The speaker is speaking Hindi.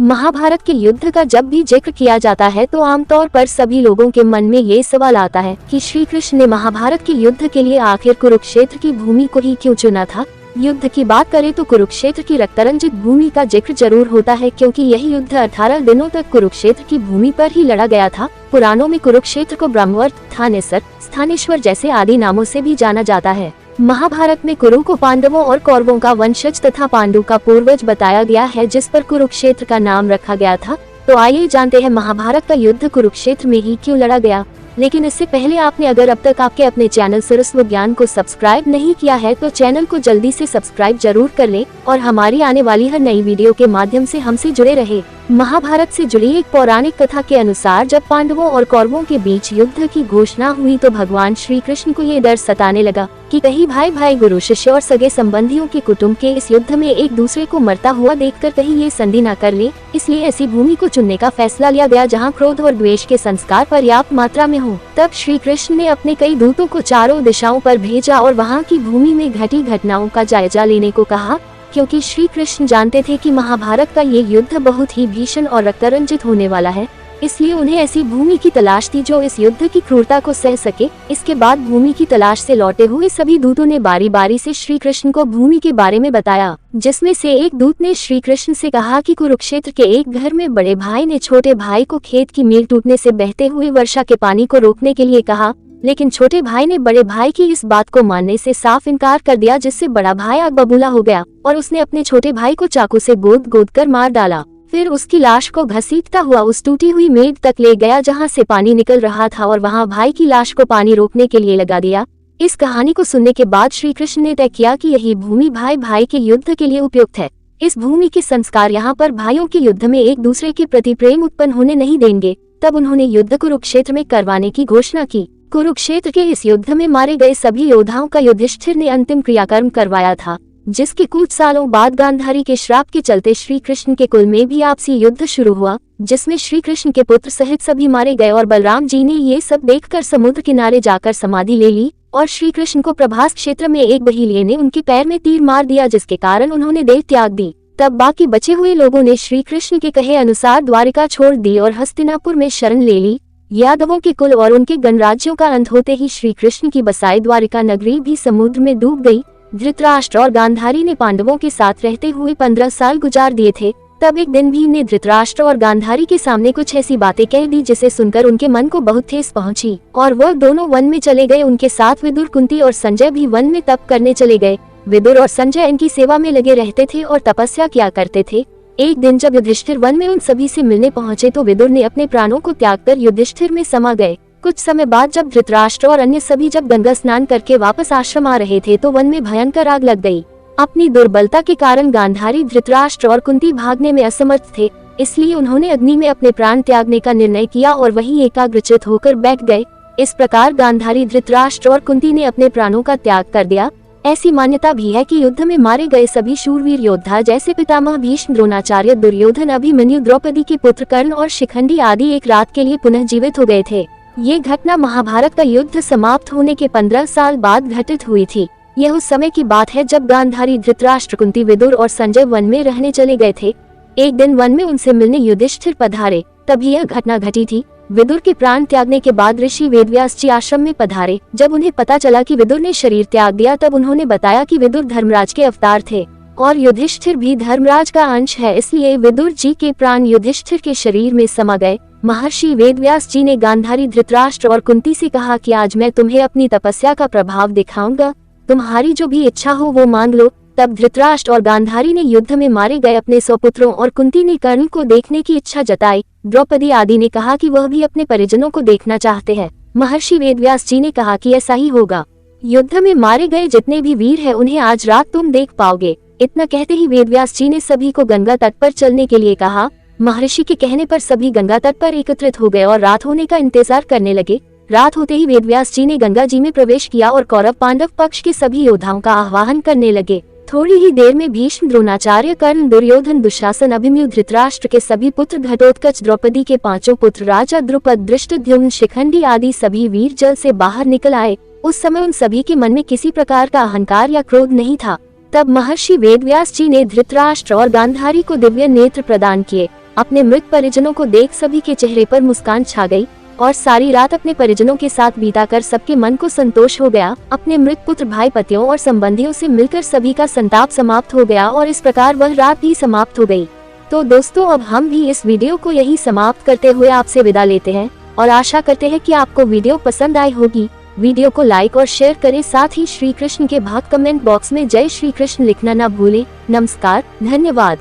महाभारत के युद्ध का जब भी जिक्र किया जाता है तो आमतौर पर सभी लोगों के मन में ये सवाल आता है कि श्री कृष्ण ने महाभारत के युद्ध के लिए आखिर कुरुक्षेत्र की भूमि को ही क्यों चुना था। युद्ध की बात करें तो कुरुक्षेत्र की रक्तरंजित भूमि का जिक्र जरूर होता है, क्योंकि यही युद्ध 18 दिनों तक कुरुक्षेत्र की भूमि पर ही लड़ा गया था। पुराणों में कुरुक्षेत्र को ब्रह्मवर्त, थानेसर, स्थानेश्वर जैसे आदि नामों से भी जाना जाता है। महाभारत में कुरु को पांडवों और कौरवों का वंशज तथा पांडु का पूर्वज बताया गया है, जिस पर कुरुक्षेत्र का नाम रखा गया था। तो आइए जानते हैं महाभारत का युद्ध कुरुक्षेत्र में ही क्यों लड़ा गया। लेकिन इससे पहले आपने अगर अब तक आपके अपने चैनल सरस्व ज्ञान को सब्सक्राइब नहीं किया है तो चैनल को जल्दी से सब्सक्राइब जरूर कर ले और हमारी आने वाली हर नई वीडियो के माध्यम से हमसे जुड़े रहे। महाभारत से जुड़ी एक पौराणिक कथा के अनुसार जब पांडवों और कौरवों के बीच युद्ध की घोषणा हुई तो भगवान श्री कृष्ण को ये डर सताने लगा कि कहीं भाई भाई, गुरु शिष्य और सगे संबंधियों के कुटुंब के इस युद्ध में एक दूसरे को मरता हुआ देखकर कहीं ये संधि न कर ले। इसलिए ऐसी भूमि को चुनने का फैसला लिया गया जहाँ क्रोध और द्वेष के संस्कार पर्याप्त मात्रा में हो। तब श्री कृष्ण ने अपने कई दूतों को चारों दिशाओं पर भेजा और वहाँ की भूमि में घटी घटनाओं का जायजा लेने को कहा, क्योंकि श्री कृष्ण जानते थे कि महाभारत का ये युद्ध बहुत ही भीषण और रक्तरंजित होने वाला है। इसलिए उन्हें ऐसी भूमि की तलाश थी जो इस युद्ध की क्रूरता को सह सके। इसके बाद भूमि की तलाश से लौटे हुए सभी दूतों ने बारी बारी से श्री कृष्ण को भूमि के बारे में बताया, जिसमें से एक दूत ने श्री कृष्ण से कहा कि कुरुक्षेत्र के एक घर में बड़े भाई ने छोटे भाई को खेत की मील टूटने से बहते हुए वर्षा के पानी को रोकने के लिए कहा, लेकिन छोटे भाई ने बड़े भाई की इस बात को मानने से साफ इनकार कर दिया, जिससे बड़ा भाई आग बबूला हो गया और उसने अपने छोटे भाई को चाकू से गोद गोद कर मार डाला। फिर उसकी लाश को घसीटता हुआ उस टूटी हुई मेड़ तक ले गया जहां से पानी निकल रहा था और वहां भाई की लाश को पानी रोकने के लिए लगा दिया। इस कहानी को सुनने के बाद श्री कृष्ण ने तय किया कि यही भूमि भाई भाई के युद्ध के लिए उपयुक्त है। इस भूमि के संस्कार यहाँ पर भाइयों के युद्ध में एक दूसरे के प्रति प्रेम उत्पन्न होने नहीं देंगे। तब उन्होंने युद्ध कुरुक्षेत्र में करवाने की घोषणा की। कुरुक्षेत्र के इस युद्ध में मारे गए सभी योद्धाओं का युधिष्ठिर ने अंतिम क्रियाकर्म करवाया था, जिसके कुछ सालों बाद गांधारी के श्राप के चलते श्री कृष्ण के कुल में भी आपसी युद्ध शुरू हुआ, जिसमें श्री कृष्ण के पुत्र सहित सभी मारे गए और बलराम जी ने ये सब देखकर समुद्र किनारे जाकर समाधि ले ली और श्री कृष्ण को प्रभास क्षेत्र में एक बहीलिए ने उनके पैर में तीर मार दिया, जिसके कारण उन्होंने देह त्याग दी। तब बाकी बचे हुए लोगों ने श्री कृष्ण के कहे अनुसार द्वारिका छोड़ दी और हस्तिनापुर में शरण ले ली। यादवों के कुल और उनके गणराज्यों का अंत होते ही श्री कृष्ण की बसाई द्वारिका नगरी भी समुद्र में डूब गई। धृतराष्ट्र और गांधारी ने पांडवों के साथ रहते हुए 15 साल गुजार दिए थे। तब एक दिन भीम ने धृतराष्ट्र और गांधारी के सामने कुछ ऐसी बातें कह दी जिसे सुनकर उनके मन को बहुत ठेस पहुंची और वह दोनों वन में चले गए। उनके साथ विदुर, कुंती और संजय भी वन में तप करने चले गए। विदुर और संजय इनकी सेवा में लगे रहते थे और तपस्या किया करते थे। एक दिन जब युधिष्ठिर वन में उन सभी से मिलने पहुंचे तो विदुर ने अपने प्राणों को त्याग कर युधिष्ठिर में समा गए। कुछ समय बाद जब धृतराष्ट्र और अन्य सभी जब गंगा स्नान करके वापस आश्रम आ रहे थे तो वन में भयंकर आग लग गई। अपनी दुर्बलता के कारण गांधारी, धृतराष्ट्र और कुंती भागने में असमर्थ थे, इसलिए उन्होंने अग्नि में अपने प्राण त्यागने का निर्णय किया और वहीं एकाग्रचित होकर बैठ गए। इस प्रकार गांधारी, धृतराष्ट्र और कुंती ने अपने प्राणों का त्याग कर दिया। ऐसी मान्यता भी है कि युद्ध में मारे गए सभी शूरवीर योद्धा जैसे पितामह भीष्म, द्रोणाचार्य, दुर्योधन, अभिमन्यु, द्रौपदी के पुत्र कर्ण और शिखंडी आदि एक रात के लिए पुनः जीवित हो गए थे। ये घटना महाभारत का युद्ध समाप्त होने के 15 साल बाद घटित हुई थी। यह उस समय की बात है जब गांधारी, धृतराष्ट्र, कुंती, विदुर और संजय वन में रहने चले गए थे। एक दिन वन में उनसे मिलने युधिष्ठिर पधारे, तभी यह घटना घटी थी। विदुर के प्राण त्यागने के बाद ऋषि वेदव्यास जी आश्रम में पधारे। जब उन्हें पता चला कि विदुर ने शरीर त्याग दिया तब उन्होंने बताया कि विदुर धर्मराज के अवतार थे और युधिष्ठिर भी धर्मराज का अंश है, इसलिए विदुर जी के प्राण युधिष्ठिर के शरीर में समा गए। महर्षि वेदव्यास जी ने गांधारी, धृतराष्ट्र और कुंती से कहा कि आज मैं तुम्हें अपनी तपस्या का प्रभाव दिखाऊंगा, तुम्हारी जो भी इच्छा हो वो मांग लो। तब धृतराष्ट्र और गांधारी ने युद्ध में मारे गए अपने स्वपुत्रों और कुंती ने कर्ण को देखने की इच्छा जताई। द्रौपदी आदि ने कहा कि वह भी अपने परिजनों को देखना चाहते हैं। महर्षि वेदव्यास जी ने कहा कि ऐसा ही होगा। युद्ध में मारे गए जितने भी वीर हैं उन्हें आज रात तुम देख पाओगे। इतना कहते ही वेदव्यास जी ने सभी को गंगा तट पर चलने के लिए कहा। महर्षि के कहने पर सभी गंगा तट पर एकत्रित हो गए और रात होने का इंतजार करने लगे। रात होते ही वेदव्यास जी ने गंगा जी में प्रवेश किया और कौरव पांडव पक्ष के सभी योद्धाओं का आह्वान करने लगे। थोड़ी ही देर में भीष्म, द्रोणाचार्य, कर्ण, दुर्योधन, दुशासन, अभिमन्यु, धृतराष्ट्र के सभी पुत्र, घटोत्कच, द्रौपदी के 5 पुत्र, राजा द्रुपद, धृष्टद्युम्न, शिखंडी आदि सभी वीर जल से बाहर निकल आए। उस समय उन सभी के मन में किसी प्रकार का अहंकार या क्रोध नहीं था। तब महर्षि वेदव्यास जी ने धृतराष्ट्र और गांधारी को दिव्य नेत्र प्रदान किए। अपने मृत परिजनों को देख सभी के चेहरे पर मुस्कान छा गई और सारी रात अपने परिजनों के साथ बिताकर सबके मन को संतोष हो गया। अपने मृत पुत्र भाई पतियों और संबंधियों से मिलकर सभी का संताप समाप्त हो गया और इस प्रकार वह रात भी समाप्त हो गई। तो दोस्तों, अब हम भी इस वीडियो को यही समाप्त करते हुए आपसे विदा लेते हैं और आशा करते हैं कि आपको वीडियो पसंद आई होगी। वीडियो को लाइक और शेयर करें, साथ ही श्री कृष्ण के भक्त कमेंट बॉक्स में जय श्री कृष्ण लिखना न भूलें। नमस्कार, धन्यवाद।